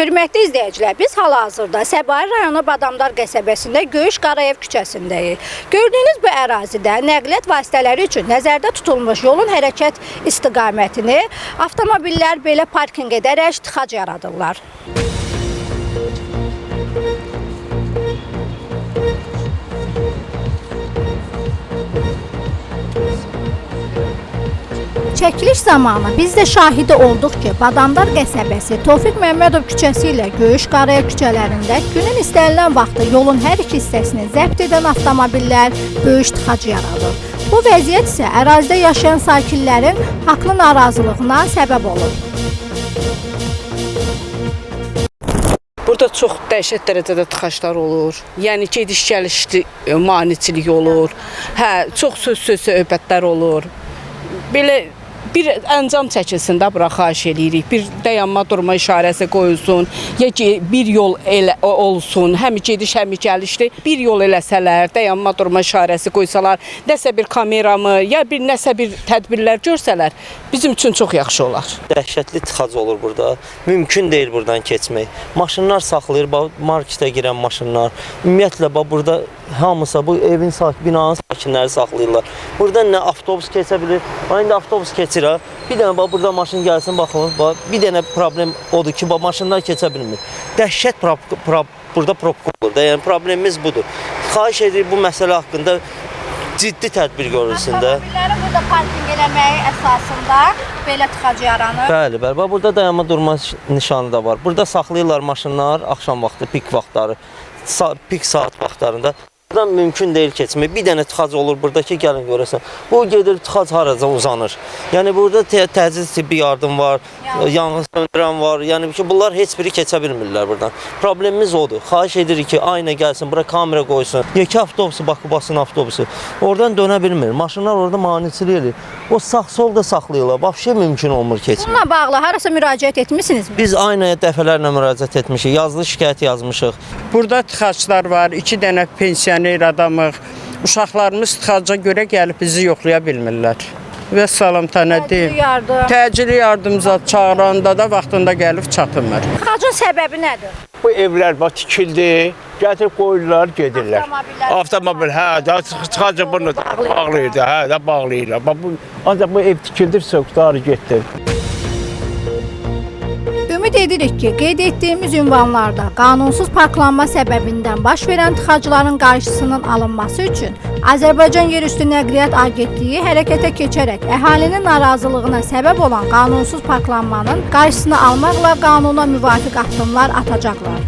Hörmətli izləyicilər, biz hal-hazırda Səbail rayonu Badamdar qəsəbəsində Göyüş Qarayev küçəsindəyik. Gördüyünüz bu ərazidə nəqliyyat vasitələri üçün nəzərdə tutulmuş yolun hərəkət istiqamətini avtomobillər belə parkinq edərək tıxac yaradırlar. Çəkiliş zamanı biz də şahidi olduq ki, Badamdar qəsəbəsi Tofiq Məmmədov küçəsi ilə Göyüş Qarayev küçələrində günün istənilən vaxtı yolun hər iki hissəsini zəbt edən avtomobillər böyük tıxac yaradır. Bu vəziyyət isə ərazidə yaşayan sakinlərin haqlı narazılığına səbəb olur. Burada çox dəhşət dərəcədə tıxaclar olur. Yəni gediş-gəlişli maneçilik olur. Çox söz-söhbətlər olur. Belə bir əncam çəkilsin də bura xahiş edirik. Bir dayanma durma işarəsi qoyulsun. Ya ki bir yol olsun. Həm gediş, həm gəlişli. Bir yol eləsələr, dayanma durma işarəsi qoysalar, nəsə bir kameramı, ya bir nəsə bir tədbirlər görsələr, bizim üçün çox yaxşı olar. Dəhşətli tıxac olur burada. Mümkün deyil buradan keçmək. Maşınlar saxlayır, marketə girən maşınlar. Ümumiyyətlə burada hamısı bu evin binanın sakinləri saxlayırlar. Burada nə avtobus keçə bilir, indi avtobus keçir. Bir dənə burada maşın gəlsin, baxın, bir dənə problem odur ki, maşınlar keçə bilmir. Dəhşət burada probka olur da, yəni problemimiz budur. Xahiş edirik bu məsələ haqqında ciddi tədbir görülsün də. Avtomobillərin burada parkinq eləməyi əsasında belə tıxac yaranır. Bəli, burada dayanma durma nişanı da var. Burada saxlayırlar maşınlar axşam vaxtı, pik vaxtları, pik saat vaxtlarında. Buradan mümkün deyil keçmək. Bir dənə tıxac olur burada ki, gəlin görəsən. Bu gedir, tıxac haraca uzanır. Yəni burada təcil tibbi yardım var, yanğın söndürən var. Yəni ki, bunlar heç biri keçə bilmirlər buradan. Problemimiz odur. Xahiş edirik ki, aynə gəlsin, bura kamera qoysun. Yekə avtobusu, Bakıbasının avtobusu. Oradan dönə bilmir. Maşınlar orada maneçilik edir. O sağ-sol da saxlayırlar. Vəbşə mümkün olmur keçmək. Bununla bağlı harasa müraciət etmisinizmi? Biz aynaya dəfələrlə müraciət etmişik. Yazılı şikayət yazmışıq. Burada tıxaclar var. 2 dənə pensiyoner adamıq. Uşaqlarımız tıxaca görə gəlib bizi yoxlaya bilmirlər. Və salam tənə deyim. Təcili yardım çağıranda da vaxtında gəlib çatmır. Tıxacın səbəbi nədir? Bu evlər tikildi, gətirib qoyurlar, gedirlər. Avtomobil, tıxacı bunu bağlayırlar, bağlayırlar. Ancaq bu ev tikildirsə, qutarı getdi. Ümid edirik ki, qeyd etdiyimiz ünvanlarda qanunsuz parklanma səbəbindən baş verən tıxacların qarşısının alınması üçün Azərbaycan Yerüstü Nəqliyyat Agentliyi hərəkətə keçərək əhalinin narazılığına səbəb olan qanunsuz parklanmanın qarşısını almaqla qanuna müvafiq addımlar atacaqlar.